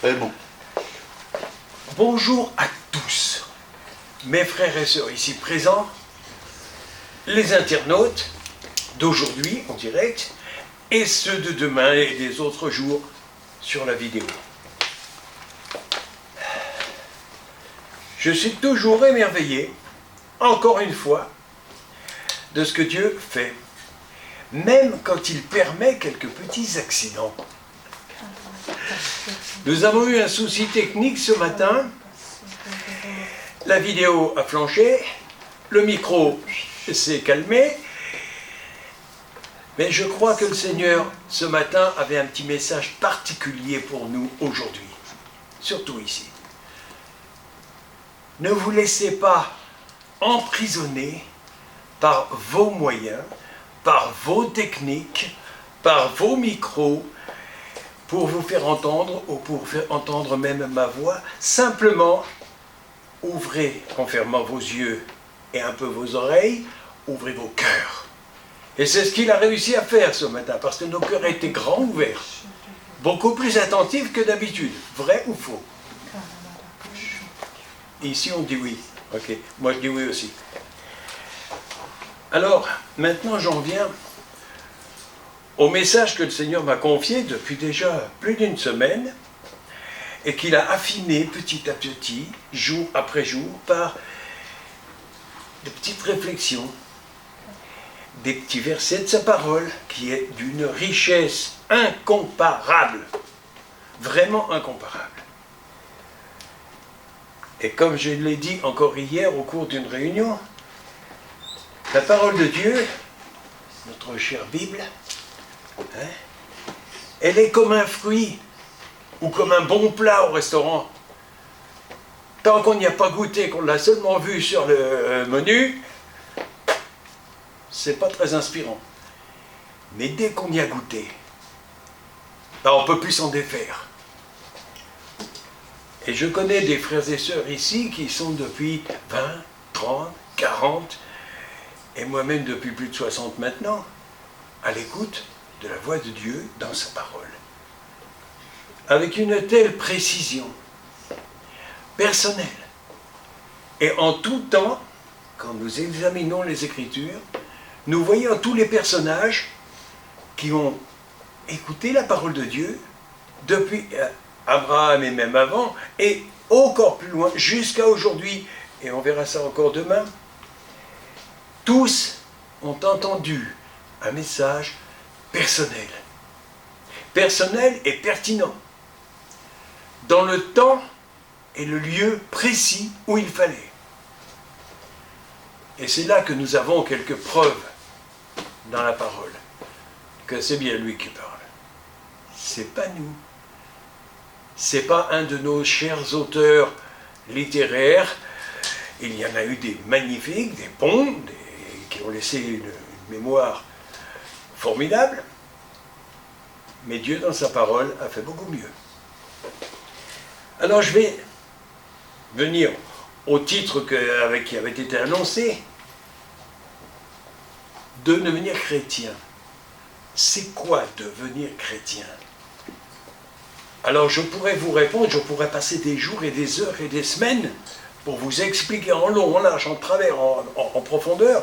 C'est bon. Bonjour à tous, mes frères et sœurs ici présents, les internautes d'aujourd'hui en direct et ceux de demain et des autres jours sur la vidéo. Je suis toujours émerveillé, encore une fois, de ce que Dieu fait, même quand il permet quelques petits accidents. Nous avons eu un souci technique ce matin, la vidéo a flanché, le micro s'est calmé, mais je crois que le Seigneur, ce matin, avait un petit message particulier pour nous aujourd'hui, surtout ici. Ne vous laissez pas emprisonner par vos moyens, par vos techniques, par vos micros, pour vous faire entendre ou pour faire entendre même ma voix. Simplement, ouvrez en fermant vos yeux et un peu vos oreilles, ouvrez vos cœurs. Et c'est ce qu'il a réussi à faire ce matin, parce que nos cœurs étaient grands ouverts, beaucoup plus attentifs que d'habitude. Vrai ou faux? Ici on dit oui. Ok, moi je dis oui aussi. Alors, maintenant j'en viens au message que le Seigneur m'a confié depuis déjà plus d'une semaine et qu'il a affiné petit à petit, jour après jour, par de petites réflexions, des petits versets de sa parole qui est d'une richesse incomparable, vraiment incomparable. Et comme je l'ai dit encore hier au cours d'une réunion, la parole de Dieu, notre chère Bible, elle est comme un fruit ou comme un bon plat au restaurant. Tant qu'on n'y a pas goûté, qu'on l'a seulement vu sur le menu, c'est pas très inspirant. Mais dès qu'on y a goûté, on ne peut plus s'en défaire. Et je connais des frères et sœurs ici qui sont depuis 20, 30, 40, et moi-même depuis plus de 60 maintenant, à l'écoute de la voix de Dieu dans sa parole. Avec une telle précision, personnelle, et en tout temps, quand nous examinons les Écritures, nous voyons tous les personnages qui ont écouté la parole de Dieu depuis Abraham et même avant, et encore plus loin, jusqu'à aujourd'hui, et on verra ça encore demain. Tous ont entendu un message personnel. Personnel et pertinent. Dans le temps et le lieu précis où il fallait. Et c'est là que nous avons quelques preuves dans la parole, que c'est bien lui qui parle. C'est pas nous. C'est pas un de nos chers auteurs littéraires. Il y en a eu des magnifiques, des bons, qui ont laissé une mémoire formidable. Mais Dieu, dans sa parole, a fait beaucoup mieux. Alors je vais venir au titre qui avait été annoncé, de devenir chrétien. C'est quoi devenir chrétien? Alors je pourrais vous répondre, je pourrais passer des jours et des heures et des semaines pour vous expliquer en long, en large, en travers, en profondeur.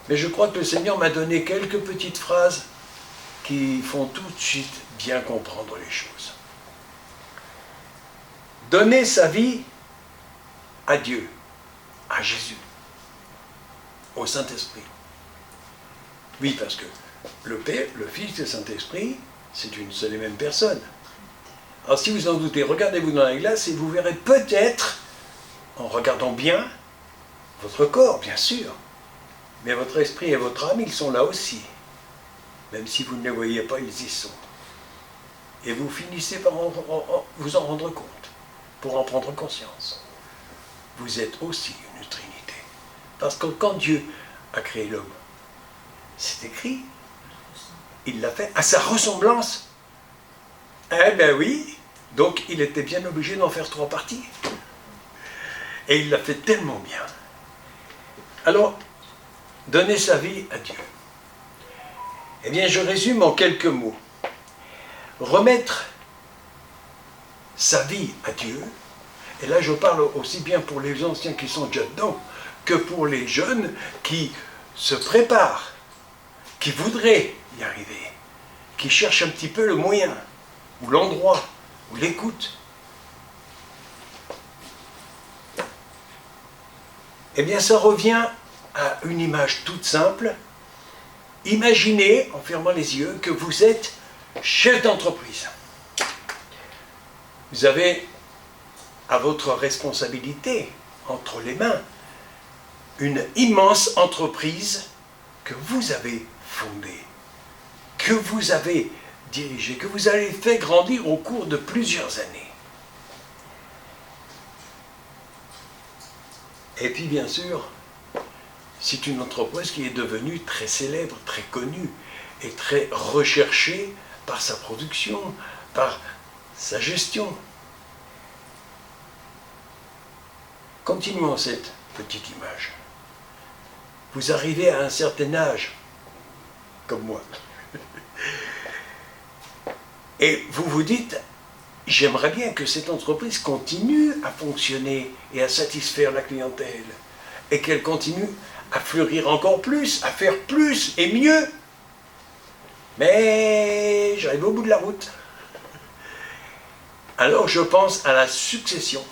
Mais je crois que le Seigneur m'a donné quelques petites phrases qui font tout de suite bien comprendre les choses. Donner sa vie à Dieu, à Jésus, au Saint-Esprit. Oui, parce que le Père, le Fils et le Saint-Esprit, c'est une seule et même personne. Alors si vous en doutez, regardez-vous dans la glace et vous verrez peut-être, en regardant bien, votre corps, bien sûr, mais votre esprit et votre âme, ils sont là aussi. Même si vous ne les voyez pas, ils y sont. Et vous finissez par vous en rendre compte, pour en prendre conscience. Vous êtes aussi une Trinité. Parce que quand Dieu a créé l'homme, c'est écrit, il l'a fait à sa ressemblance. Eh bien oui, donc il était bien obligé d'en faire 3 parties. Et il l'a fait tellement bien. Alors, donner sa vie à Dieu. Eh bien, je résume en quelques mots. Remettre sa vie à Dieu, et là je parle aussi bien pour les anciens qui sont déjà dedans, que pour les jeunes qui se préparent, qui voudraient y arriver, qui cherchent un petit peu le moyen, ou l'endroit, ou l'écoute. Eh bien, ça revient à une image toute simple. Imaginez, en fermant les yeux, que vous êtes chef d'entreprise. Vous avez à votre responsabilité, entre les mains, une immense entreprise que vous avez fondée, que vous avez dirigée, que vous avez fait grandir au cours de plusieurs années. Et puis bien sûr, c'est une entreprise qui est devenue très célèbre, très connue et très recherchée par sa production, par sa gestion. Continuons cette petite image. Vous arrivez à un certain âge, comme moi, et vous vous dites, j'aimerais bien que cette entreprise continue à fonctionner et à satisfaire la clientèle, et qu'elle continue à fleurir encore plus, à faire plus et mieux. Mais j'arrive au bout de la route. Alors je pense à la succession.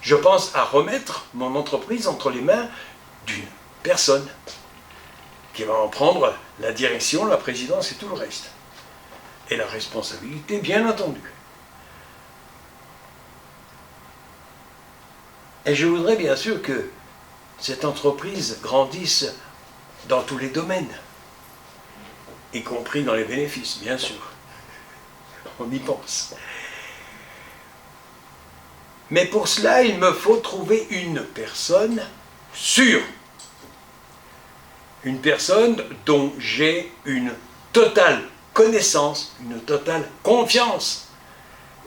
Je pense à remettre mon entreprise entre les mains d'une personne qui va en prendre la direction, la présidence et tout le reste. Et la responsabilité, bien entendu. Et je voudrais bien sûr que cette entreprise grandisse dans tous les domaines, y compris dans les bénéfices, bien sûr. On y pense. Mais pour cela, il me faut trouver une personne sûre. Une personne dont j'ai une totale connaissance, une totale confiance.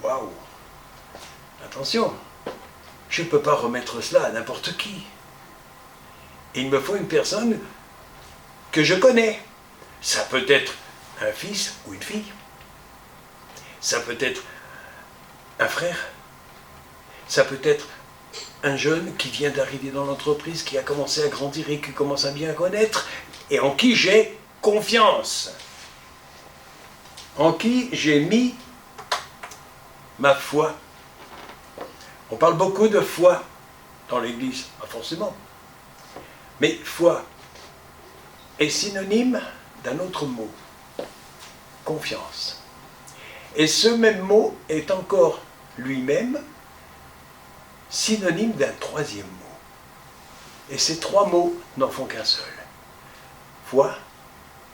Waouh! Attention, je ne peux pas remettre cela à n'importe qui. Il me faut une personne que je connais. Ça peut être un fils ou une fille. Ça peut être un frère. Ça peut être un jeune qui vient d'arriver dans l'entreprise, qui a commencé à grandir et qui commence à bien connaître, et en qui j'ai confiance. En qui j'ai mis ma foi. On parle beaucoup de foi dans l'Église, pas forcément. Mais foi est synonyme d'un autre mot, confiance. Et ce même mot est encore lui-même synonyme d'un troisième mot. Et ces trois mots n'en font qu'un seul. Foi,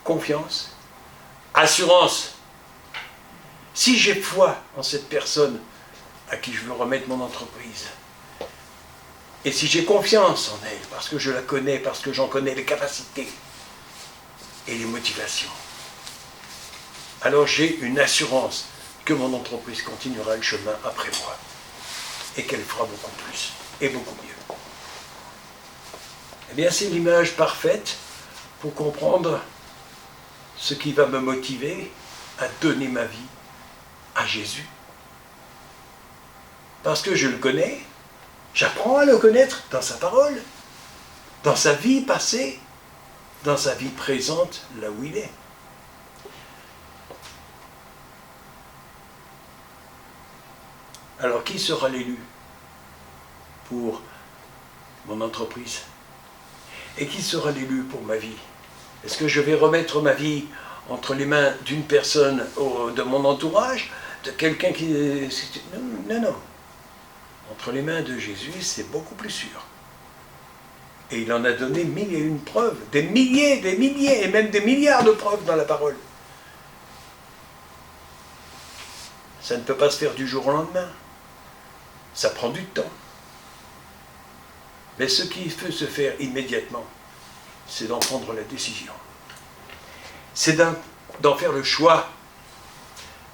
confiance, assurance. Si j'ai foi en cette personne à qui je veux remettre mon entreprise, et si j'ai confiance en elle, parce que je la connais, parce que j'en connais les capacités et les motivations, alors j'ai une assurance que mon entreprise continuera le chemin après moi et qu'elle fera beaucoup plus et beaucoup mieux. Eh bien, c'est l'image parfaite pour comprendre ce qui va me motiver à donner ma vie à Jésus. Parce que je le connais, j'apprends à le connaître dans sa parole, dans sa vie passée, dans sa vie présente, là où il est. Alors, qui sera l'élu pour mon entreprise? Et qui sera l'élu pour ma vie? Est-ce que je vais remettre ma vie entre les mains d'une personne de mon entourage, de quelqu'un qui... Non, non. Entre les mains de Jésus, c'est beaucoup plus sûr. Et il en a donné 1001 preuves, des milliers, et même des milliards de preuves dans la parole. Ça ne peut pas se faire du jour au lendemain. Ça prend du temps. Mais ce qui peut se faire immédiatement, c'est d'en prendre la décision. C'est d'en faire le choix.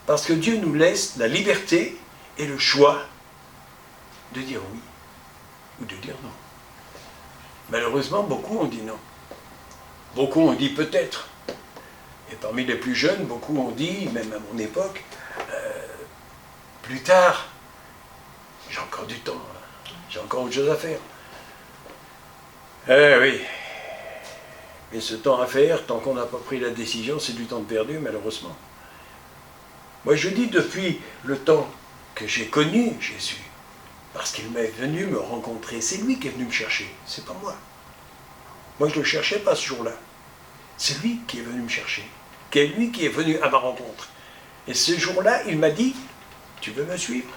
Parce que Dieu nous laisse la liberté et le choix de dire oui ou de dire non. Malheureusement, beaucoup ont dit non. Beaucoup ont dit peut-être. Et parmi les plus jeunes, beaucoup ont dit, même à mon époque, plus tard. J'ai encore du temps, hein. J'ai encore autre chose à faire. Eh oui. Et ce temps à faire, tant qu'on n'a pas pris la décision, c'est du temps perdu, malheureusement. Moi, je dis depuis le temps que j'ai connu Jésus, parce qu'il m'est venu me rencontrer. C'est lui qui est venu me chercher, c'est pas moi. Moi, je ne le cherchais pas ce jour-là. C'est lui qui est venu me chercher. C'est lui qui est venu à ma rencontre. Et ce jour-là, il m'a dit, tu veux me suivre?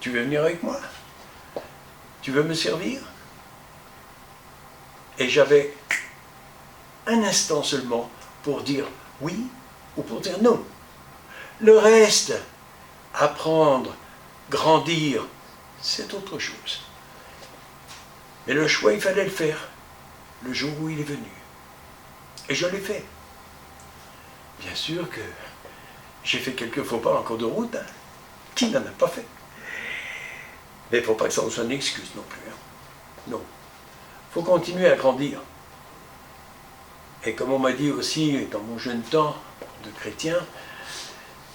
Tu veux venir avec moi? Tu veux me servir? Et j'avais un instant seulement pour dire oui ou pour dire non. Le reste, apprendre, grandir, c'est autre chose. Mais le choix, il fallait le faire le jour où il est venu. Et je l'ai fait. Bien sûr que j'ai fait quelques faux pas en cours de route. Hein. Qui n'en a pas fait? Mais il ne faut pas que ça soit une excuse non plus. Hein. Non. Il faut continuer à grandir. Et comme on m'a dit aussi dans mon jeune temps de chrétien,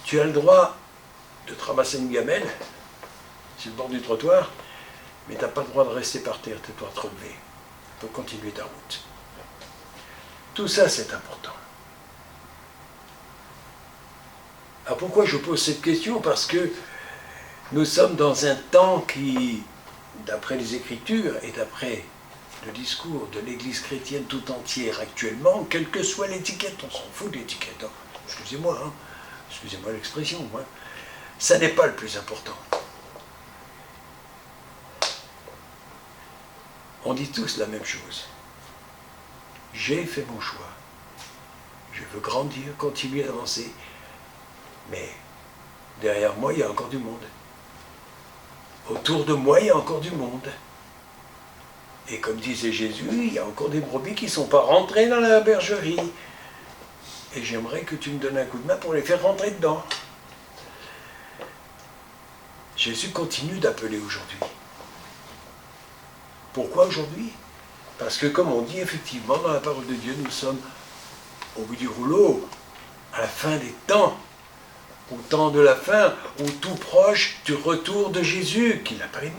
tu as le droit de te ramasser une gamelle sur le bord du trottoir, mais tu n'as pas le droit de rester par terre, tu dois te relever. Tu peux continuer ta route. Tout ça, c'est important. Alors pourquoi je pose cette question? Parce que nous sommes dans un temps qui, d'après les Écritures et d'après le discours de l'Église chrétienne tout entière actuellement, quelle que soit l'étiquette, on s'en fout de l'étiquette, hein. Excusez-moi, hein. Excusez-moi l'expression, hein. Ça n'est pas le plus important. On dit tous la même chose. J'ai fait mon choix. Je veux grandir, continuer d'avancer. Mais derrière moi, il y a encore du monde. Autour de moi, il y a encore du monde. Et comme disait Jésus, il y a encore des brebis qui ne sont pas rentrées dans la bergerie. Et j'aimerais que tu me donnes un coup de main pour les faire rentrer dedans. Jésus continue d'appeler aujourd'hui. Pourquoi aujourd'hui? Parce que comme on dit effectivement dans la parole de Dieu, nous sommes au bout du rouleau, à la fin des temps, au temps de la fin, au tout proche du retour de Jésus,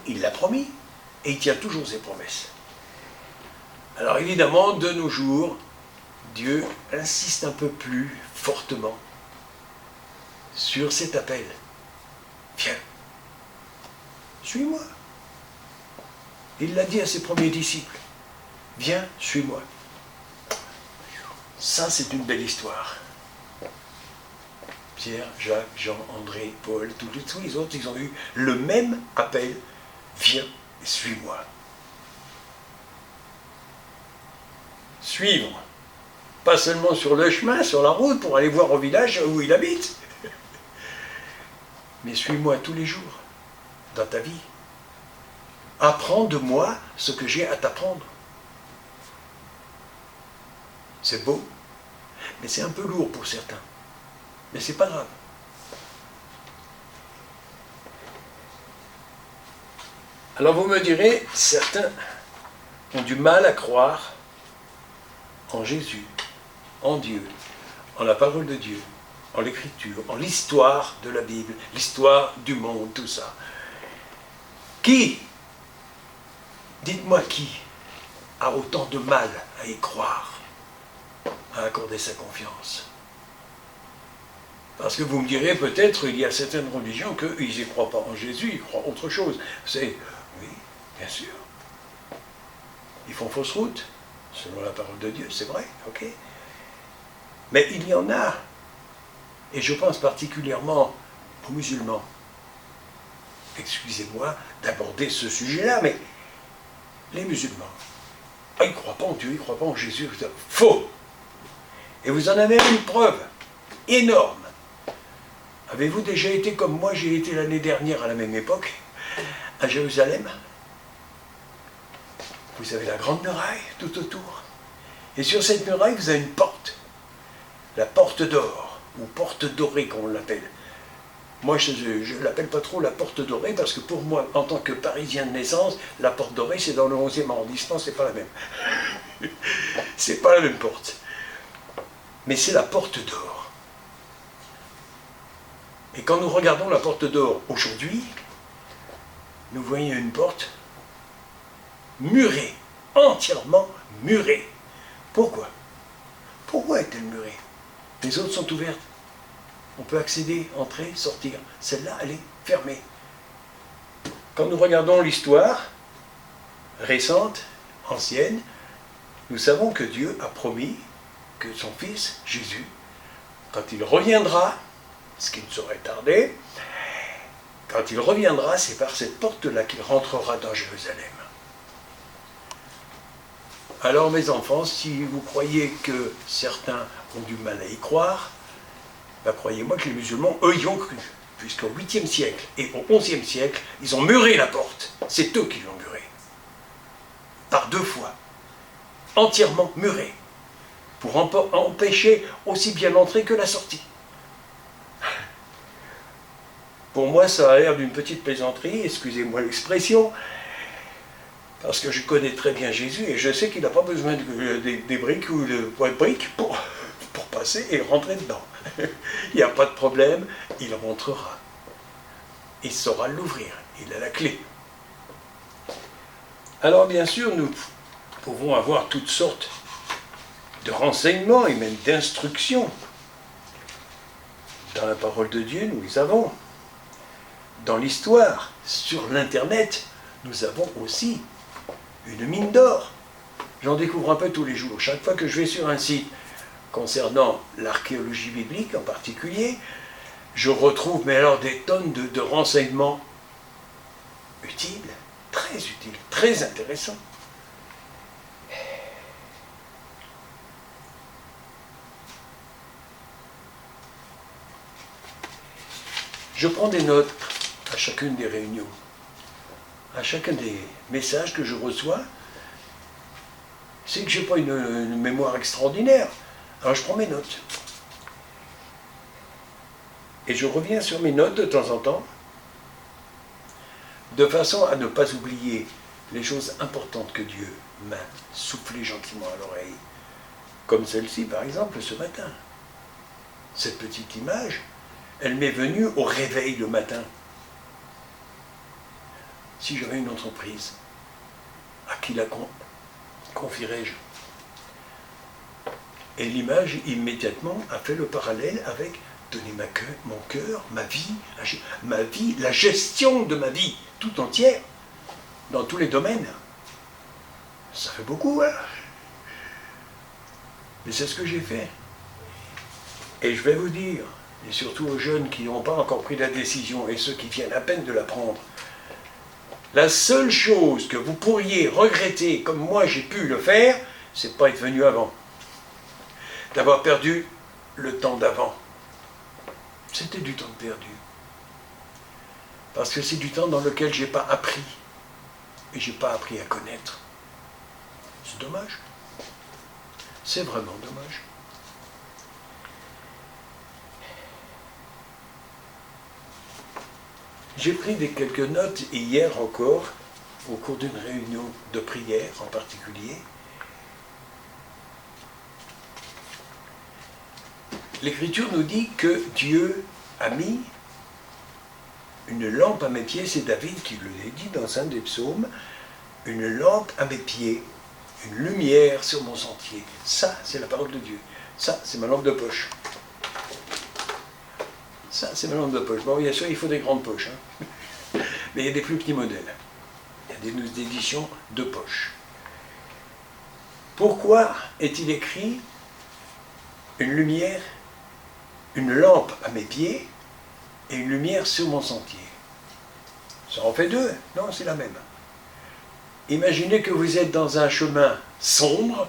il l'a promis, et il tient toujours ses promesses. Alors évidemment, de nos jours, Dieu insiste un peu plus fortement sur cet appel. Viens, suis-moi. Il l'a dit à ses premiers disciples. Viens, suis-moi. Ça, c'est une belle histoire. Pierre, Jacques, Jean, André, Paul, tous les autres, ils ont eu le même appel. Viens et suis-moi. Suivre. Pas seulement sur le chemin, sur la route, pour aller voir au village où il habite. Mais suis-moi tous les jours, dans ta vie. Apprends de moi ce que j'ai à t'apprendre. C'est beau, mais c'est un peu lourd pour certains. Mais c'est pas grave. Alors vous me direz, certains ont du mal à croire en Jésus, en Dieu, en la parole de Dieu, en l'écriture, en l'histoire de la Bible, l'histoire du monde, tout ça. Qui, dites-moi qui, a autant de mal à y croire, à accorder sa confiance? Parce que vous me direz, peut-être, il y a certaines religions qu'ils n'y croient pas en Jésus, ils croient autre chose. C'est, oui, bien sûr. Ils font fausse route, selon la parole de Dieu, c'est vrai, ok. Mais il y en a, et je pense particulièrement aux musulmans. Excusez-moi d'aborder ce sujet-là, mais les musulmans, ils ne croient pas en Dieu, ils ne croient pas en Jésus. Faux! Et vous en avez une preuve énorme. Avez-vous déjà été comme moi, j'ai été l'année dernière à la même époque, à Jérusalem? Vous avez la grande muraille tout autour. Et sur cette muraille, vous avez une porte. La porte d'or, ou porte dorée, comme on l'appelle. Moi, je ne l'appelle pas trop la porte dorée, parce que pour moi, en tant que Parisien de naissance, la porte dorée, c'est dans le 11e arrondissement, c'est pas la même. C'est pas la même porte. Mais c'est la porte d'or. Et quand nous regardons la porte d'or aujourd'hui, nous voyons une porte murée, entièrement murée. Pourquoi? Pourquoi est-elle murée? Les autres sont ouvertes. On peut accéder, entrer, sortir. Celle-là, elle est fermée. Quand nous regardons l'histoire récente, ancienne, nous savons que Dieu a promis que son Fils, Jésus, quand il reviendra, ce qui ne saurait tarder, quand il reviendra, c'est par cette porte-là qu'il rentrera dans Jérusalem. Alors mes enfants, si vous croyez que certains ont du mal à y croire, ben croyez-moi que les musulmans, eux, y ont cru. Puisqu'au 8e siècle et au 11e siècle, ils ont muré la porte. C'est eux qui l'ont murée. Par 2 fois. Entièrement murée. Pour empêcher aussi bien l'entrée que la sortie. Pour moi, ça a l'air d'une petite plaisanterie, excusez-moi l'expression, parce que je connais très bien Jésus et je sais qu'il n'a pas besoin des briques ou de poids de briques pour passer et rentrer dedans. Il n'y a pas de problème, il rentrera. Il saura l'ouvrir, il a la clé. Alors bien sûr, nous pouvons avoir toutes sortes de renseignements et même d'instructions. Dans la parole de Dieu, nous les avons. Dans l'histoire, sur l'Internet, nous avons aussi une mine d'or. J'en découvre un peu tous les jours. Chaque fois que je vais sur un site concernant l'archéologie biblique en particulier, je retrouve mais alors des tonnes de renseignements utiles, très intéressants. Je prends des notes à chacune des réunions, à chacun des messages que je reçois. C'est que je n'ai pas une mémoire extraordinaire. Alors je prends mes notes. Et je reviens sur mes notes de temps en temps, de façon à ne pas oublier les choses importantes que Dieu m'a soufflées gentiment à l'oreille. Comme celle-ci, par exemple, ce matin. Cette petite image, elle m'est venue au réveil le matin. Si j'avais une entreprise, à qui la confierais-je? Et l'image, immédiatement, a fait le parallèle avec donner mon cœur, ma vie, la gestion de ma vie tout entière, dans tous les domaines. Ça fait beaucoup, hein? Mais c'est ce que j'ai fait. Et je vais vous dire, et surtout aux jeunes qui n'ont pas encore pris la décision, et ceux qui viennent à peine de la prendre, la seule chose que vous pourriez regretter, comme moi j'ai pu le faire, c'est de ne pas être venu avant. D'avoir perdu le temps d'avant. C'était du temps perdu. Parce que c'est du temps dans lequel je n'ai pas appris. Et je n'ai pas appris à connaître. C'est dommage. C'est vraiment dommage. J'ai pris quelques notes hier encore, au cours d'une réunion de prière en particulier. L'Écriture nous dit que Dieu a mis une lampe à mes pieds, c'est David qui le dit dans un des psaumes, une lampe à mes pieds, une lumière sur mon sentier. Ça, c'est la parole de Dieu. Ça, c'est ma lampe de poche. Ça, c'est ma lampe de poche. Bon, bien sûr, il faut des grandes poches, hein. Mais il y a des plus petits modèles. Il y a des éditions de poche. Pourquoi est-il écrit une lumière, une lampe à mes pieds et une lumière sur mon sentier? Ça en fait 2? Non, c'est la même. Imaginez que vous êtes dans un chemin sombre,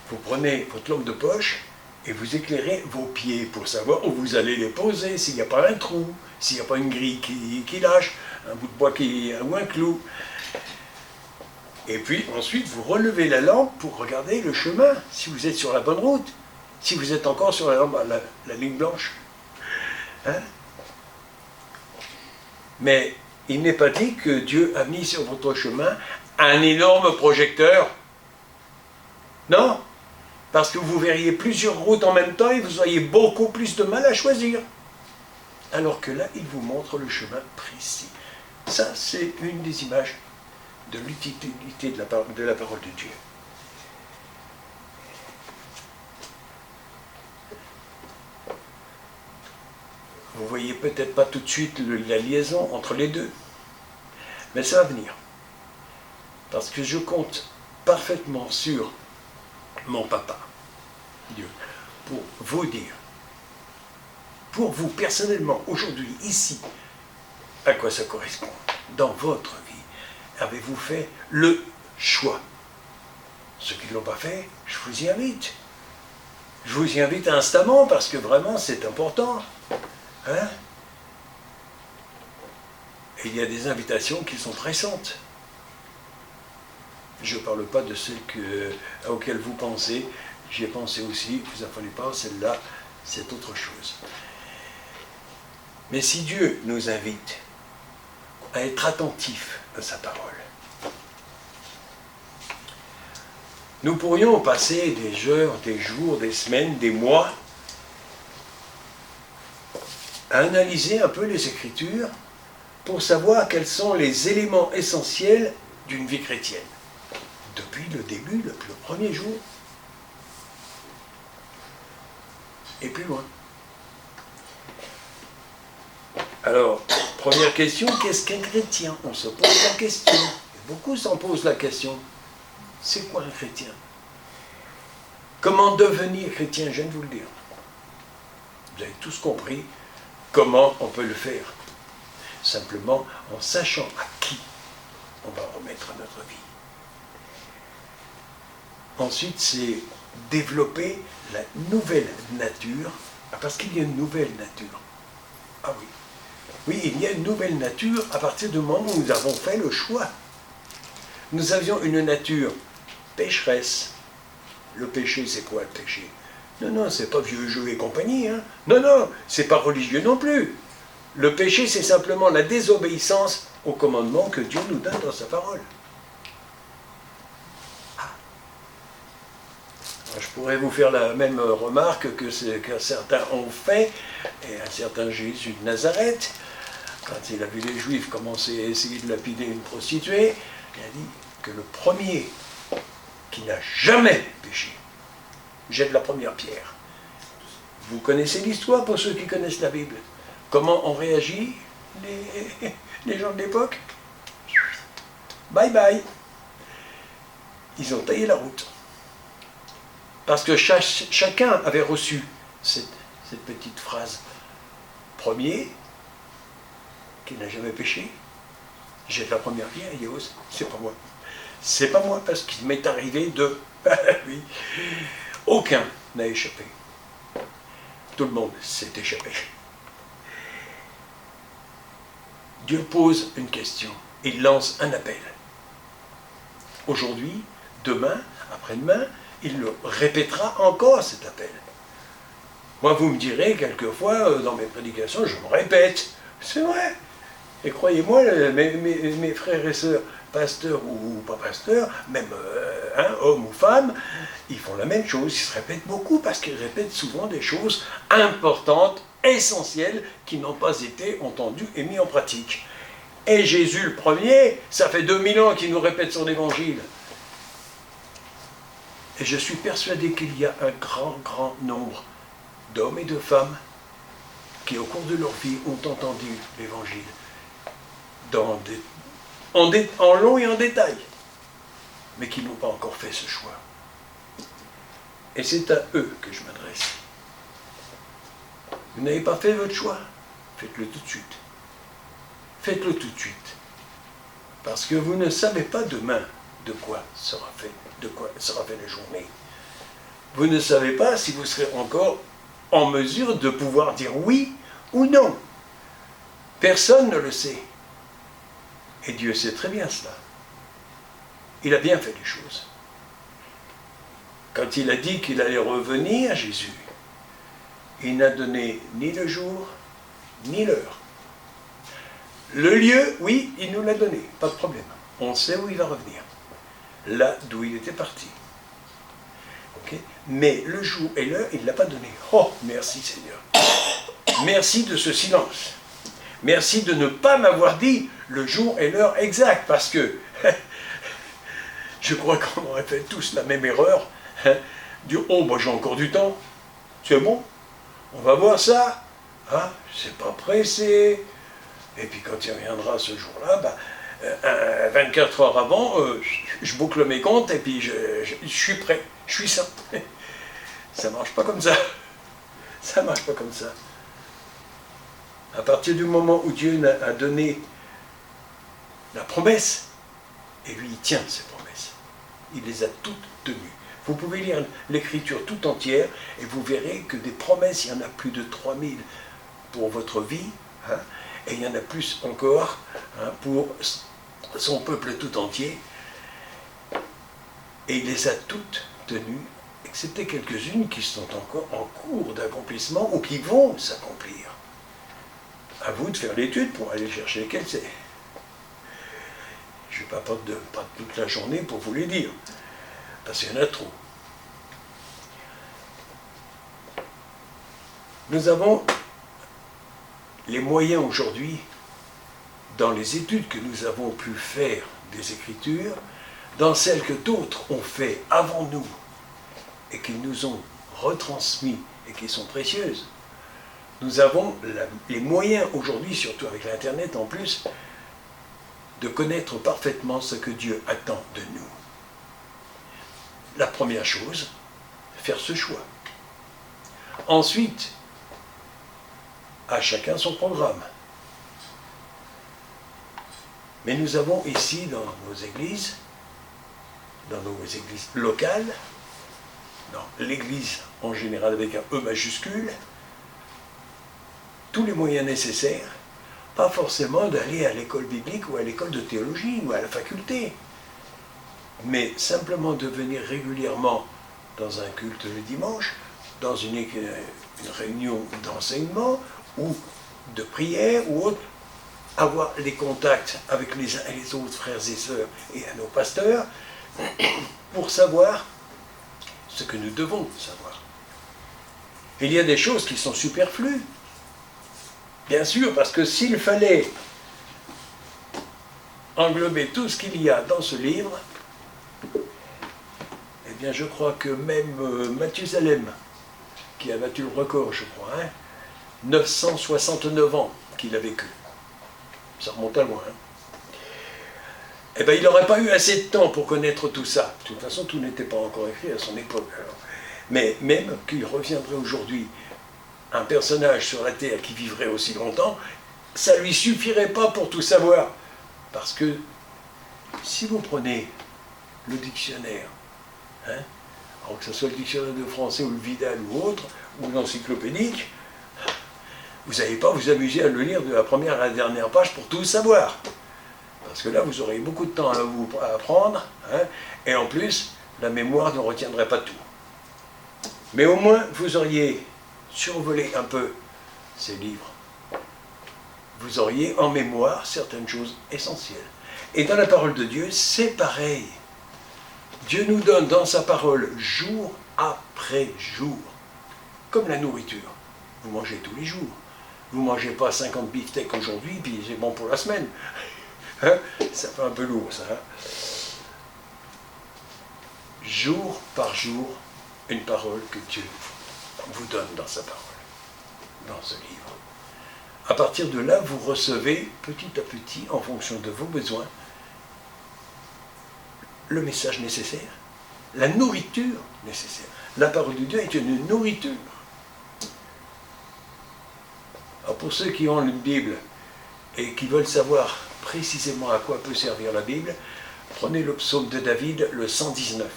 vous prenez votre lampe de poche et vous éclairez vos pieds pour savoir où vous allez les poser, s'il n'y a pas un trou, s'il n'y a pas une grille qui lâche, un bout de bois ou un clou. Et puis ensuite, vous relevez la lampe pour regarder le chemin, si vous êtes sur la bonne route, si vous êtes encore sur la ligne blanche. Hein? Mais il n'est pas dit que Dieu a mis sur votre chemin un énorme projecteur. Non, parce que vous verriez plusieurs routes en même temps et vous auriez beaucoup plus de mal à choisir. alors que là, il vous montre le chemin précis. Ça, c'est une des images de l'utilité de la parole de Dieu. Vous voyez peut-être pas tout de suite la liaison entre les deux, mais ça va venir. Parce que je compte parfaitement sur mon papa, Dieu, pour vous dire, pour vous personnellement, aujourd'hui, ici, à quoi ça correspond. Dans votre vie, avez-vous fait le choix? Ceux qui ne l'ont pas fait, je vous y invite. Je vous y invite instamment parce que vraiment c'est important. Hein? Et il y a des invitations qui sont pressantes. Je ne parle pas de celles auxquelles vous pensez. J'y ai pensé aussi, vous affolez pas, celle-là, c'est autre chose. Mais si Dieu nous invite à être attentifs à sa parole, nous pourrions passer des heures, des jours, des semaines, des mois à analyser un peu les Écritures pour savoir quels sont les éléments essentiels d'une vie chrétienne. Depuis le début, depuis le premier jour, et plus loin. Alors, première question, qu'est-ce qu'un chrétien? On se pose la question. Et beaucoup s'en posent la question. C'est quoi un chrétien? Comment devenir chrétien? Je viens de vous le dire. Vous avez tous compris comment on peut le faire. Simplement en sachant à qui on va remettre notre vie. Ensuite, c'est développer la nouvelle nature, parce qu'il y a une nouvelle nature. Ah oui. Oui, il y a une nouvelle nature à partir du moment où nous avons fait le choix. Nous avions une nature pécheresse. Le péché, c'est quoi le péché? Non, non, c'est pas vieux jeu et compagnie. Hein. Non, non, c'est pas religieux non plus. Le péché, c'est simplement la désobéissance au commandement que Dieu nous donne dans sa parole. Je pourrais vous faire la même remarque que certains ont fait, et un certain Jésus de Nazareth, quand il a vu les Juifs commencer à essayer de lapider une prostituée, il a dit que le premier qui n'a jamais péché jette la première pierre. Vous connaissez l'histoire pour ceux qui connaissent la Bible. Comment ont réagi les gens de l'époque? Bye bye. Ils ont taillé la route. Parce que chacun avait reçu cette petite phrase. Premier, qui n'a jamais péché, jette la première pierre, il dit, oh, c'est pas moi. C'est pas moi, parce qu'il m'est arrivé de... oui. Aucun n'a échappé. Tout le monde s'est échappé. Dieu pose une question. Il lance un appel. Aujourd'hui, demain, après-demain, il le répétera encore cet appel. Moi, vous me direz, quelquefois, dans mes prédications, je me répète. C'est vrai. Et croyez-moi, mes frères et sœurs, pasteurs ou pas pasteurs, même hommes ou femmes, ils font la même chose. Ils se répètent beaucoup parce qu'ils répètent souvent des choses importantes, essentielles, qui n'ont pas été entendues et mises en pratique. Et Jésus le premier, ça fait 2000 ans qu'il nous répète son évangile. Et je suis persuadé qu'il y a un grand nombre d'hommes et de femmes qui, au cours de leur vie, ont entendu l'Évangile en long et en détail, mais qui n'ont pas encore fait ce choix. Et c'est à eux que je m'adresse. Vous n'avez pas fait votre choix? Faites-le tout de suite. Faites-le tout de suite. Parce que vous ne savez pas demain de quoi sera fait la journée. Vous ne savez pas si vous serez encore en mesure de pouvoir dire oui ou non. Personne ne le sait. Et Dieu sait très bien cela. Il a bien fait les choses. Quand il a dit qu'il allait revenir, Jésus, il n'a donné ni le jour, ni l'heure. Le lieu, oui, il nous l'a donné, pas de problème. On sait où il va revenir. Là d'où il était parti. Okay? Mais le jour et l'heure, il ne l'a pas donné. Oh, merci Seigneur. merci de ce silence. Merci de ne pas m'avoir dit le jour et l'heure exacte, parce que je crois qu'on aurait fait tous la même erreur. Dire, oh, bah, j'ai encore du temps, c'est bon, on va voir ça, hein, c'est pas pressé. Et puis quand il reviendra ce jour-là, bah, 24 heures avant, je boucle mes comptes et puis je suis prêt, je suis sain. Ça marche pas comme ça. Ça marche pas comme ça. À partir du moment où Dieu a donné la promesse, et lui il tient ses promesses. Il les a toutes tenues. Vous pouvez lire l'Écriture tout entière et vous verrez que des promesses, il y en a plus de 3000 pour votre vie, hein, et il y en a plus encore, hein, pour son peuple tout entier. Et il les a toutes tenues, excepté quelques-unes qui sont encore en cours d'accomplissement ou qui vont s'accomplir. À vous de faire l'étude pour aller chercher lesquelles c'est. Je ne vais pas prendre toute la journée pour vous les dire, parce qu'il y en a trop. Nous avons les moyens aujourd'hui, dans les études que nous avons pu faire des Écritures, dans celles que d'autres ont fait avant nous, et qu'ils nous ont retransmis, et qui sont précieuses, nous avons les moyens aujourd'hui, surtout avec l'Internet en plus, de connaître parfaitement ce que Dieu attend de nous. La première chose, faire ce choix. Ensuite, à chacun son programme. Mais nous avons ici, dans nos églises locales, dans l'église en général avec un E majuscule, tous les moyens nécessaires, pas forcément d'aller à l'école biblique ou à l'école de théologie ou à la faculté, mais simplement de venir régulièrement dans un culte le dimanche, dans une réunion d'enseignement ou de prière ou autre, avoir les contacts avec les uns et les autres frères et sœurs et à nos pasteurs pour savoir ce que nous devons savoir. Il y a des choses qui sont superflues. Bien sûr, parce que s'il fallait englober tout ce qu'il y a dans ce livre, eh bien je crois que même Mathusalem, qui a battu le record, je crois, 969 ans qu'il a vécu, ça remonte à loin, eh bien il n'aurait pas eu assez de temps pour connaître tout ça. De toute façon, tout n'était pas encore écrit à son époque. Alors. Mais même qu'il reviendrait aujourd'hui un personnage sur la Terre qui vivrait aussi longtemps, ça ne lui suffirait pas pour tout savoir. Parce que si vous prenez le dictionnaire, alors que ce soit le dictionnaire de français ou le Vidal ou autre, ou l'encyclopédique, vous n'allez pas vous amuser à le lire de la première à la dernière page pour tout savoir. Parce que là, vous aurez beaucoup de temps à apprendre, et en plus, la mémoire ne retiendrait pas tout. Mais au moins, vous auriez survolé un peu ces livres. Vous auriez en mémoire certaines choses essentielles. Et dans la parole de Dieu, c'est pareil. Dieu nous donne dans sa parole jour après jour, comme la nourriture. Vous mangez tous les jours. Vous ne mangez pas 50 beefsteaks aujourd'hui, puis c'est bon pour la semaine. Ça fait un peu lourd, ça. Jour par jour, une parole que Dieu vous donne dans sa parole, dans ce livre. À partir de là, vous recevez petit à petit, en fonction de vos besoins, le message nécessaire, la nourriture nécessaire. La parole de Dieu est une nourriture. Alors pour ceux qui ont une Bible et qui veulent savoir précisément à quoi peut servir la Bible, prenez le psaume de David, le 119.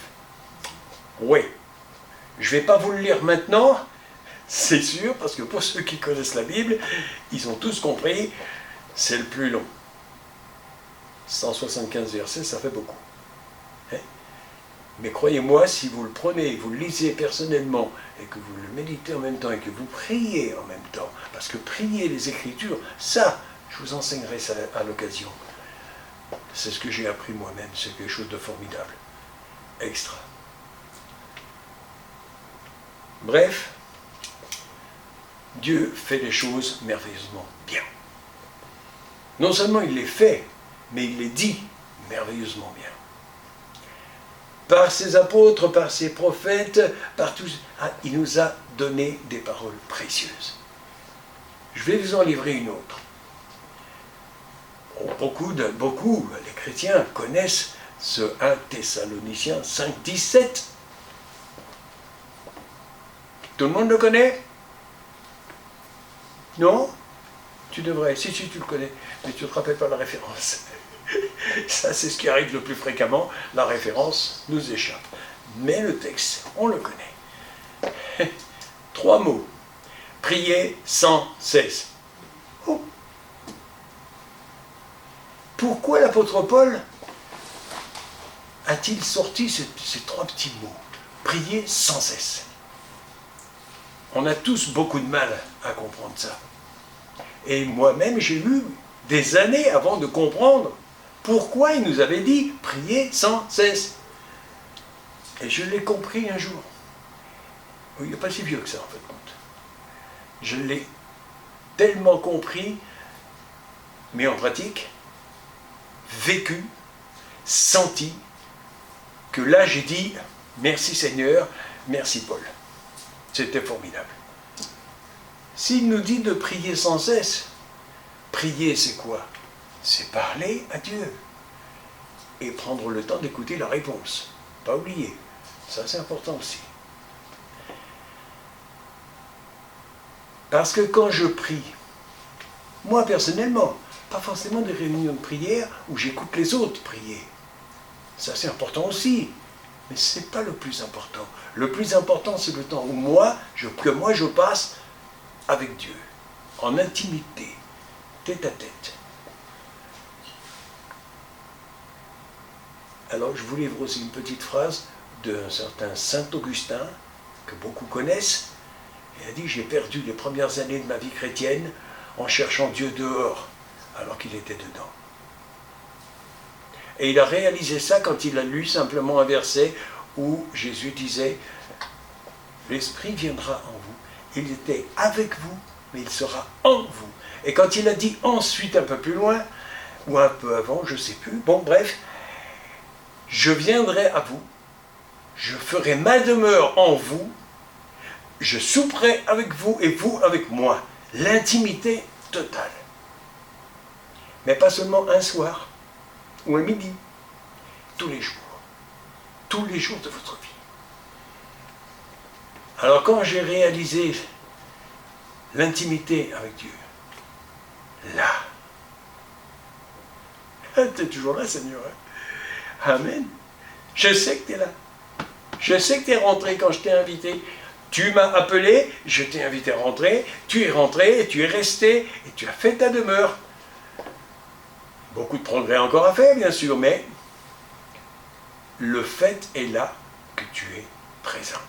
Oui, je ne vais pas vous le lire maintenant, c'est sûr, parce que pour ceux qui connaissent la Bible, ils ont tous compris, c'est le plus long. 175 versets, ça fait beaucoup. Mais croyez-moi, si vous le prenez, vous le lisez personnellement, et que vous le méditez en même temps, et que vous priez en même temps, parce que prier les Écritures, ça, je vous enseignerai ça à l'occasion. C'est ce que j'ai appris moi-même, c'est quelque chose de formidable. Extra. Bref, Dieu fait les choses merveilleusement bien. Non seulement il les fait, mais il les dit merveilleusement bien. Par ses apôtres, par ses prophètes, par tous, il nous a donné des paroles précieuses. Je vais vous en livrer une autre. Beaucoup, les chrétiens connaissent ce 1 Thessaloniciens 5, 17. Tout le monde le connaît? Non? Tu devrais, si tu le connais, mais tu ne te rappelles pas la référence. Ça, c'est ce qui arrive le plus fréquemment, la référence nous échappe. Mais le texte, on le connaît. 3 mots. Priez sans cesse. Oh. Pourquoi l'apôtre Paul a-t-il sorti ces 3 petits mots? Priez sans cesse. On a tous beaucoup de mal à comprendre ça. Et moi-même, j'ai eu des années avant de comprendre pourquoi il nous avait dit « priez sans cesse ». Et je l'ai compris un jour. Il n'est pas si vieux que ça, en fait, compte. Je l'ai tellement compris, mais en pratique, vécu, senti, que là, j'ai dit « merci Seigneur, merci Paul ». C'était formidable. S'il nous dit de prier sans cesse, prier c'est quoi? C'est parler à Dieu et prendre le temps d'écouter la réponse. Pas oublier, ça c'est important aussi. Parce que quand je prie, moi personnellement, pas forcément des réunions de prière où j'écoute les autres prier. Ça c'est important aussi, mais ce n'est pas le plus important. Le plus important c'est le temps où que moi je passe avec Dieu, en intimité, tête à tête. Alors je vous livre aussi une petite phrase d'un certain Saint Augustin, que beaucoup connaissent. Il a dit « J'ai perdu les premières années de ma vie chrétienne en cherchant Dieu dehors, alors qu'il était dedans. » Et il a réalisé ça quand il a lu simplement un verset où Jésus disait « L'Esprit viendra en vous. Il était avec vous, mais il sera en vous. » Et quand il a dit ensuite un peu plus loin, ou un peu avant, je ne sais plus, bon bref, « Je viendrai à vous, je ferai ma demeure en vous, je souperai avec vous et vous avec moi. » L'intimité totale. Mais pas seulement un soir ou un midi, tous les jours de votre vie. Alors quand j'ai réalisé l'intimité avec Dieu, là, tu es toujours là, Seigneur. Amen. Je sais que tu es là. Je sais que tu es rentré quand je t'ai invité. Tu m'as appelé, je t'ai invité à rentrer, tu es rentré, tu es resté, et tu as fait ta demeure. Beaucoup de progrès encore à faire, bien sûr, mais le fait est là que tu es présent.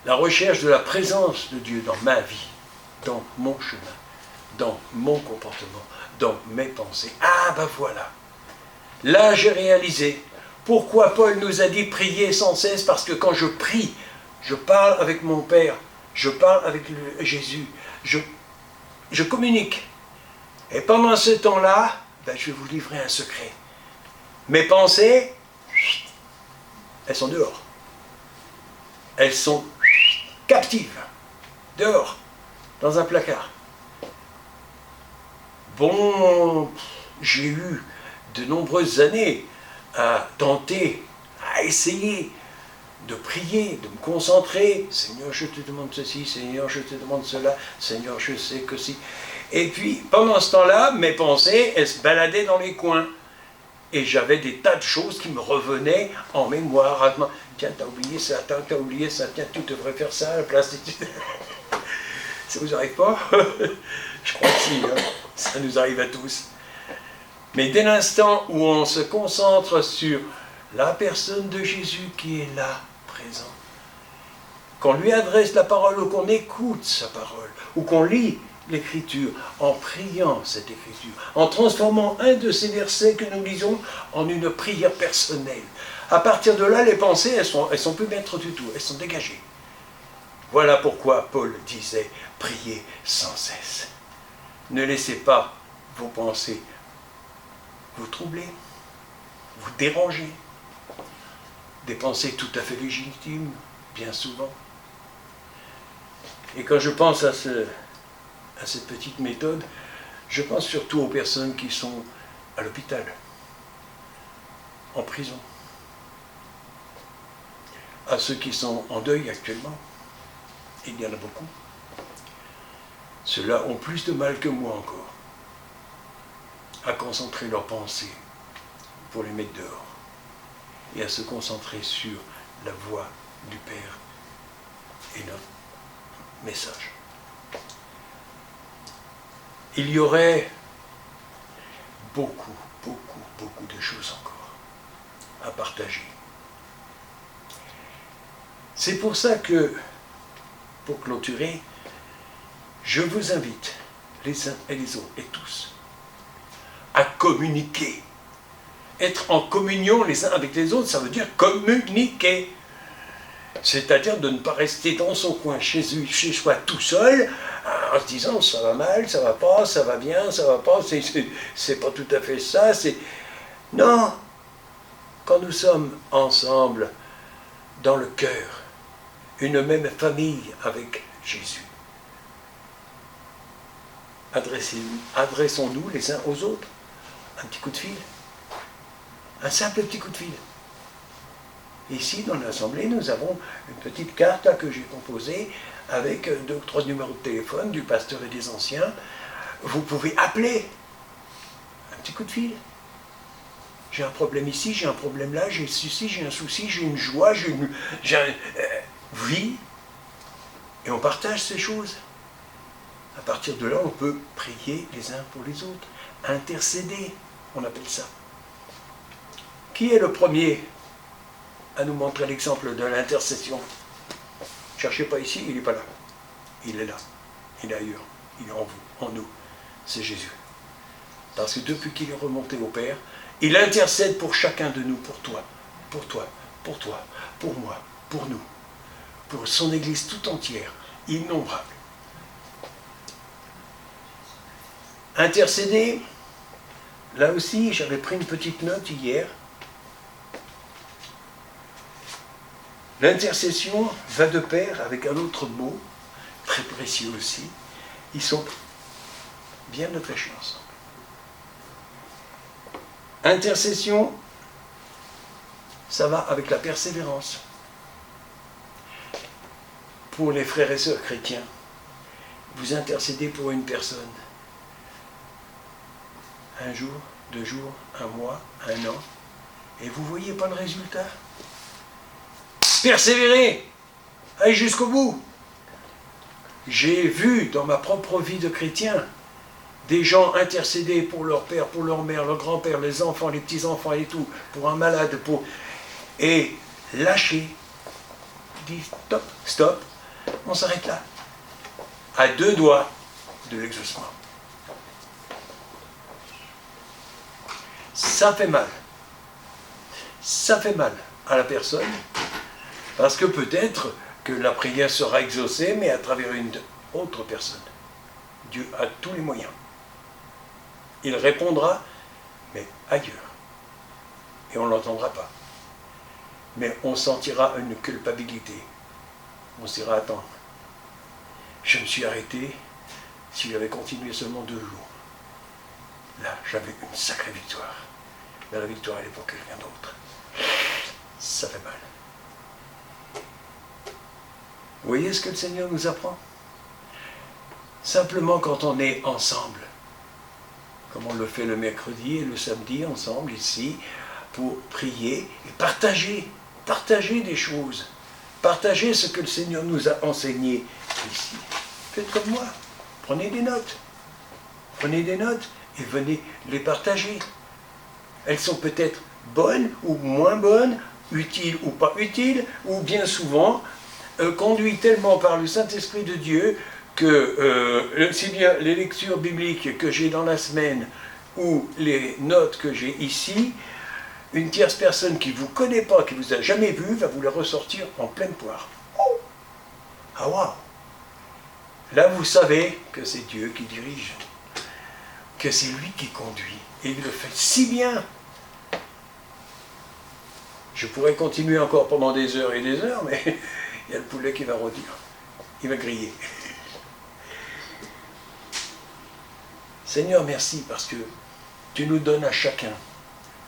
La recherche de la présence de Dieu dans ma vie, dans mon chemin, dans mon comportement, dans mes pensées. Ah ben voilà. Là j'ai réalisé pourquoi Paul nous a dit prier sans cesse, parce que quand je prie, je parle avec mon Père, je parle avec Jésus, je communique. Et pendant ce temps-là, ben, je vais vous livrer un secret. Mes pensées, elles sont dehors. Elles sont captives, dehors, dans un placard. Bon, j'ai eu de nombreuses années à tenter, à essayer de prier, de me concentrer. Seigneur, je te demande ceci, Seigneur, je te demande cela, Seigneur, je sais que si. Et puis, pendant ce temps-là, mes pensées, elles se baladaient dans les coins. Et j'avais des tas de choses qui me revenaient en mémoire. Tiens, t'as oublié ça, t'as oublié ça, tiens, tu devrais faire ça à la place. Ça vous arrive pas? Je crois que si, hein. Ça nous arrive à tous. Mais dès l'instant où on se concentre sur la personne de Jésus qui est là, présent, qu'on lui adresse la parole ou qu'on écoute sa parole, ou qu'on lit l'Écriture, en priant cette Écriture, en transformant un de ces versets que nous lisons en une prière personnelle. À partir de là, les pensées, elles sont plus maîtres du tout, elles sont dégagées. Voilà pourquoi Paul disait, priez sans cesse. Ne laissez pas vos pensées vous troubler, vous déranger. Des pensées tout à fait légitimes, bien souvent. Et quand je pense à cette petite méthode, je pense surtout aux personnes qui sont à l'hôpital, en prison, à ceux qui sont en deuil actuellement. Il y en a beaucoup. Ceux-là ont plus de mal que moi encore à concentrer leurs pensées pour les mettre dehors et à se concentrer sur la voix du Père et notre message. Il y aurait beaucoup de choses encore à partager. C'est pour ça que, pour clôturer, je vous invite, les uns et les autres, et tous, à communiquer. Être en communion les uns avec les autres, ça veut dire communiquer. C'est-à-dire de ne pas rester dans son coin chez soi tout seul, en se disant ça va mal, ça va pas, ça va bien, ça va pas, c'est pas tout à fait ça, c'est... Non! Quand nous sommes ensemble, dans le cœur, une même famille avec Jésus, adressons-nous les uns aux autres un petit coup de fil, un simple petit coup de fil. Ici, dans l'Assemblée, nous avons une petite carte là, que j'ai composée avec 2 ou 3 numéros de téléphone du pasteur et des anciens. Vous pouvez appeler. Un petit coup de fil. J'ai un problème ici, j'ai un problème là, j'ai ceci, j'ai un souci, j'ai une joie, oui. Et on partage ces choses. À partir de là, on peut prier les uns pour les autres. Intercéder, on appelle ça. Qui est le premier à nous montrer l'exemple de l'intercession? Cherchez pas ici, il n'est pas là. Il est là. Il est ailleurs. Il est en vous, en nous. C'est Jésus. Parce que depuis qu'il est remonté au Père, il intercède pour chacun de nous, pour toi, pour toi, pour toi, pour moi, pour nous, pour son Église tout entière, innombrable. Intercéder, là aussi, j'avais pris une petite note hier. L'intercession va de pair avec un autre mot, très précieux aussi. Ils sont bien attachés ensemble. Intercession, ça va avec la persévérance. Pour les frères et sœurs chrétiens, vous intercédez pour une personne. Un jour, 2 jours, 1 mois, 1 an, et vous ne voyez pas le résultat. Persévérez, allez jusqu'au bout. J'ai vu dans ma propre vie de chrétien des gens intercéder pour leur père, pour leur mère, leur grand-père, les enfants, les petits-enfants et tout, pour un malade, et lâcher. Ils disent stop, stop, on s'arrête là. À 2 doigts de l'exaucement. Ça fait mal. Ça fait mal à la personne, parce que peut-être que la prière sera exaucée, mais à travers une autre personne. Dieu a tous les moyens. Il répondra, mais ailleurs. Et on ne l'entendra pas. Mais on sentira une culpabilité. On se dira, attends, je me suis arrêté, si j'avais continué seulement 2 jours. Là, j'avais une sacrée victoire. Mais la victoire, elle est pour quelqu'un d'autre. Ça fait mal. Vous voyez ce que le Seigneur nous apprend? Simplement quand on est ensemble, comme on le fait le mercredi et le samedi, ensemble, ici, pour prier et partager des choses. Partager ce que le Seigneur nous a enseigné ici. Faites comme moi. Prenez des notes. Prenez des notes et venez les partager. Elles sont peut-être bonnes ou moins bonnes, utiles ou pas utiles, ou bien souvent conduites tellement par le Saint-Esprit de Dieu que, si bien les lectures bibliques que j'ai dans la semaine ou les notes que j'ai ici, une tierce personne qui ne vous connaît pas, qui ne vous a jamais vu, va vous les ressortir en pleine poire. Oh, Ah waouh! Là, vous savez que c'est Dieu qui dirige, que c'est lui qui conduit, et il le fait si bien. Je pourrais continuer encore pendant des heures et des heures, mais il y a le poulet qui va rôtir, il va griller. Seigneur, merci parce que tu nous donnes à chacun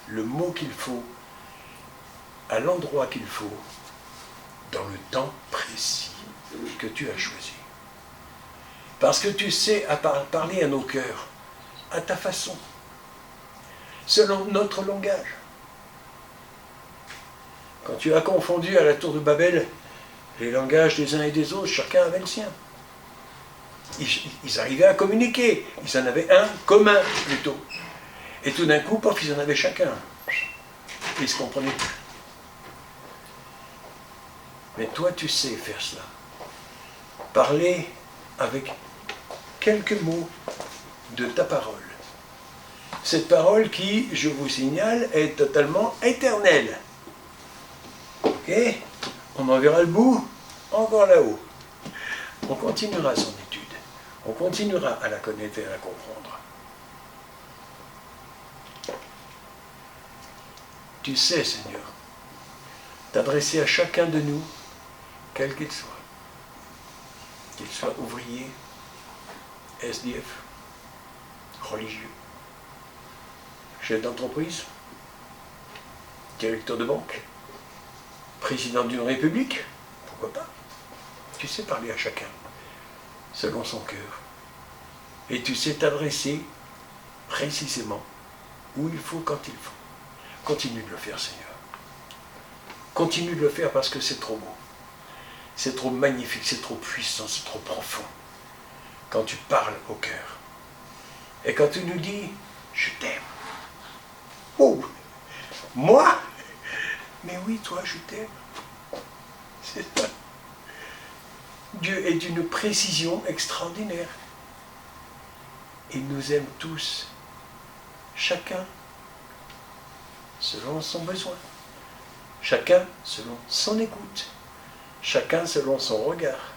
le mot qu'il faut, à l'endroit qu'il faut, dans le temps précis que tu as choisi. Parce que tu sais parler à nos cœurs, à ta façon, selon notre langage. Quand tu as confondu à la tour de Babel les langages des uns et des autres, chacun avait le sien. Ils arrivaient à communiquer, ils en avaient un commun plutôt. Et tout d'un coup, pof, ils en avaient chacun. Et ils ne se comprenaient plus. Mais toi, tu sais faire cela. Parler avec quelques mots de ta parole. Cette parole qui, je vous signale, est totalement éternelle. Ok? On en verra le bout encore là-haut. On continuera son étude. On continuera à la connaître et à la comprendre. Tu sais, Seigneur, t'adresser à chacun de nous, quel qu'il soit ouvrier, SDF, religieux, chef d'entreprise, directeur de banque, président d'une république, pourquoi pas? Tu sais parler à chacun, selon son cœur. Et tu sais t'adresser précisément où il faut, quand il faut. Continue de le faire, Seigneur. Continue de le faire parce que c'est trop beau. C'est trop magnifique, c'est trop puissant, c'est trop profond. Quand tu parles au cœur. Et quand tu nous dis, je t'aime. Oh, moi? Mais oui, toi, je t'aime. C'est ça. Dieu est d'une précision extraordinaire. Il nous aime tous, chacun selon son besoin, chacun selon son écoute, chacun selon son regard.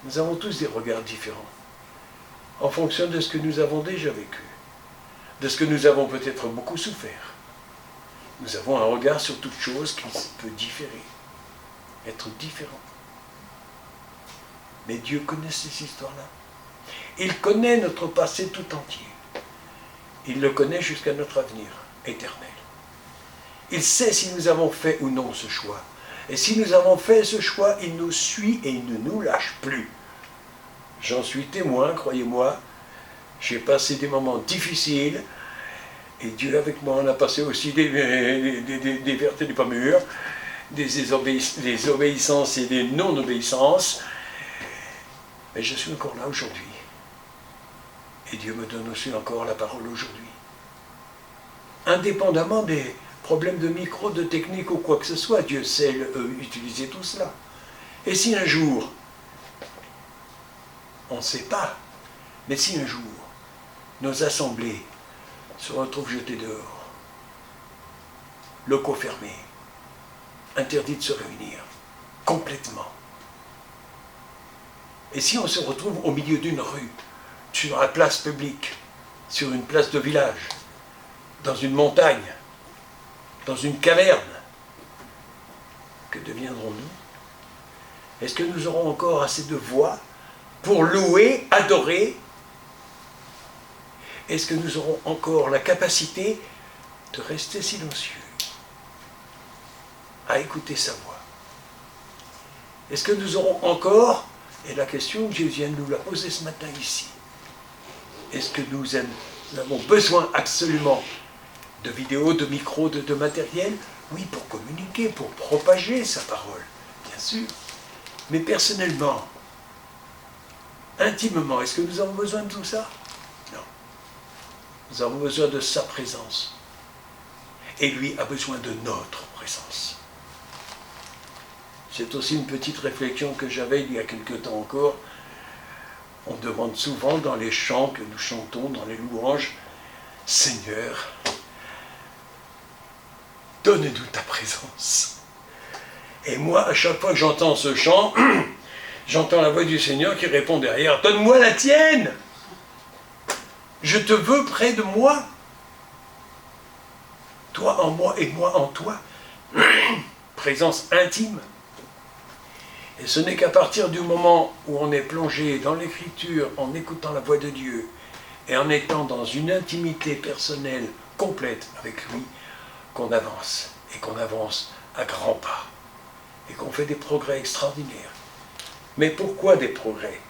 Nous avons tous des regards différents, en fonction de ce que nous avons déjà vécu, de ce que nous avons peut-être beaucoup souffert. Nous avons un regard sur toute chose qui peut différer, être différent. Mais Dieu connaît ces histoires-là. Il connaît notre passé tout entier. Il le connaît jusqu'à notre avenir éternel. Il sait si nous avons fait ou non ce choix. Et si nous avons fait ce choix, il nous suit et il ne nous lâche plus. J'en suis témoin, croyez-moi. J'ai passé des moments difficiles. Et Dieu avec moi, on a passé aussi des vertes et des pas mûres, des obéissances et des non-obéissances. Mais je suis encore là aujourd'hui. Et Dieu me donne aussi encore la parole aujourd'hui. Indépendamment des problèmes de micro, de technique ou quoi que ce soit, Dieu sait utiliser tout cela. Et si un jour, on ne sait pas, mais si un jour, nos assemblées se retrouvent jetées dehors, locaux fermés, interdits de se réunir, complètement. Et si on se retrouve au milieu d'une rue, sur la place publique, sur une place de village, dans une montagne, dans une caverne, que deviendrons-nous? Est-ce que nous aurons encore assez de voix pour louer, adorer? Est-ce que nous aurons encore la capacité de rester silencieux, à écouter sa voix? Est-ce que nous aurons encore, et la question que Jésus vient de nous la poser ce matin ici, est-ce que nous avons besoin absolument de vidéos, de micros, de matériel? Oui, pour communiquer, pour propager sa parole, bien sûr. Mais personnellement, intimement, est-ce que nous avons besoin de tout ça? Non. Nous avons besoin de sa présence. Et lui a besoin de notre présence. C'est aussi une petite réflexion que j'avais il y a quelque temps encore. On demande souvent dans les chants que nous chantons, dans les louanges, « Seigneur, donne-nous ta présence. » Et moi, à chaque fois que j'entends ce chant, j'entends la voix du Seigneur qui répond derrière, « Donne-moi la tienne! Je te veux près de moi. Toi en moi et moi en toi. » Présence intime. Et ce n'est qu'à partir du moment où on est plongé dans l'Écriture, en écoutant la voix de Dieu, et en étant dans une intimité personnelle complète avec lui, qu'on avance, et qu'on avance à grands pas, et qu'on fait des progrès extraordinaires. Mais pourquoi des progrès?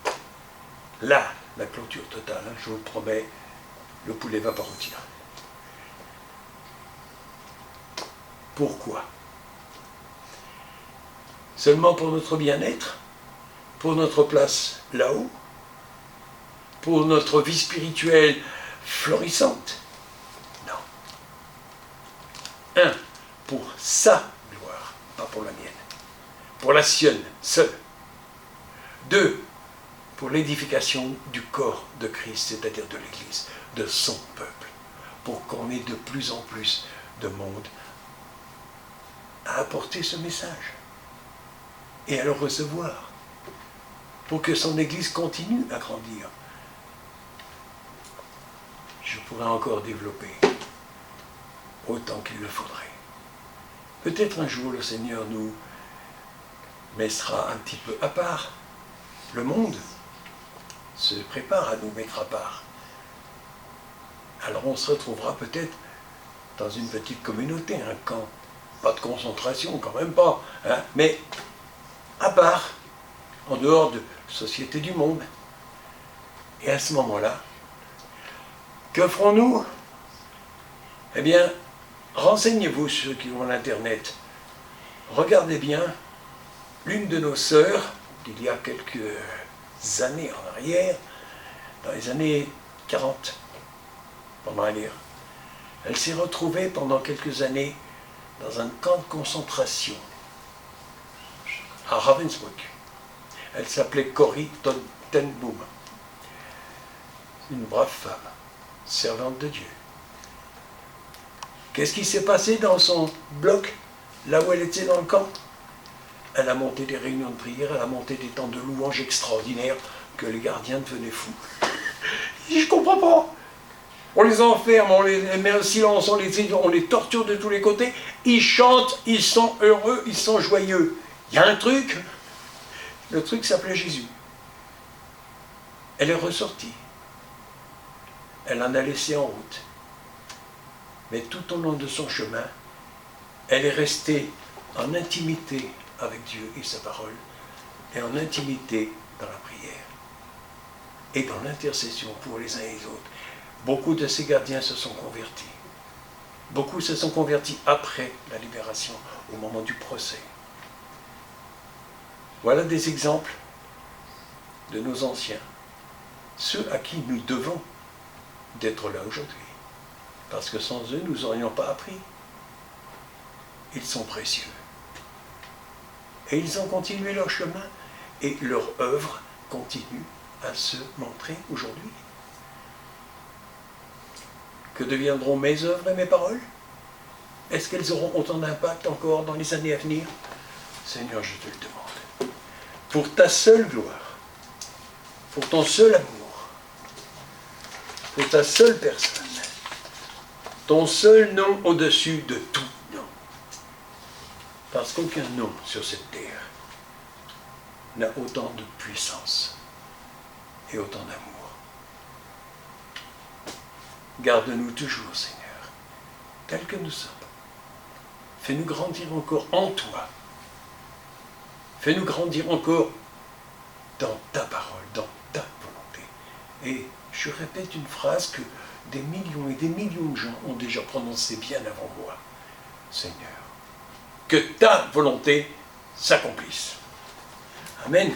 Là, la clôture totale, hein, je vous le promets, le poulet va pas rôtir. Pourquoi? Seulement pour notre bien-être? Pour notre place là-haut? Pour notre vie spirituelle florissante? Non. Un, pour sa gloire, pas pour la mienne. Pour la sienne, seule. Deux, pour l'édification du corps de Christ, c'est-à-dire de l'Église, de son peuple, pour qu'on ait de plus en plus de monde à apporter ce message et à le recevoir, pour que son Église continue à grandir. Je pourrais encore développer autant qu'il le faudrait. Peut-être un jour le Seigneur nous mettra un petit peu à part. Le monde se prépare à nous mettre à part. Alors on se retrouvera peut-être dans une petite communauté, un camp. Pas de concentration, quand même pas, hein, mais à part, en dehors de société du monde. Et à ce moment-là, que ferons-nous? Eh bien, renseignez-vous ceux qui ont l'Internet. Regardez bien, l'une de nos sœurs, d'il y a quelques années en arrière, dans les années 40, pendant la guerre, elle s'est retrouvée pendant quelques années dans un camp de concentration à Ravensbrück. Elle s'appelait Corrie ten Boom. Une brave femme, servante de Dieu. Qu'est-ce qui s'est passé dans son bloc, là où elle était dans le camp? Elle a monté des réunions de prière, elle a monté des temps de louange extraordinaires que les gardiens devenaient fous. Je comprends pas. On les enferme, on les met en silence, on les torture de tous les côtés. Ils chantent, ils sont heureux, ils sont joyeux. Il y a un truc, le truc s'appelait Jésus. Elle est ressortie. Elle en a laissé en route. Mais tout au long de son chemin, elle est restée en intimité avec Dieu et sa parole, et en intimité dans la prière, et dans l'intercession pour les uns et les autres. Beaucoup de ces gardiens se sont convertis. Beaucoup se sont convertis après la libération, au moment du procès. Voilà des exemples de nos anciens, ceux à qui nous devons d'être là aujourd'hui. Parce que sans eux, nous n'aurions pas appris. Ils sont précieux. Et ils ont continué leur chemin, et leur œuvre continue à se montrer aujourd'hui. Que deviendront mes œuvres et mes paroles? Est-ce qu'elles auront autant d'impact encore dans les années à venir? Seigneur, je te le demande. Pour ta seule gloire, pour ton seul amour, pour ta seule personne, ton seul nom au-dessus de tout nom. Parce qu'aucun nom sur cette terre n'a autant de puissance et autant d'amour. Garde-nous toujours, Seigneur, tels que nous sommes. Fais-nous grandir encore en toi. Fais-nous grandir encore dans ta parole, dans ta volonté. Et je répète une phrase que des millions et des millions de gens ont déjà prononcée bien avant moi. Seigneur, que ta volonté s'accomplisse. Amen.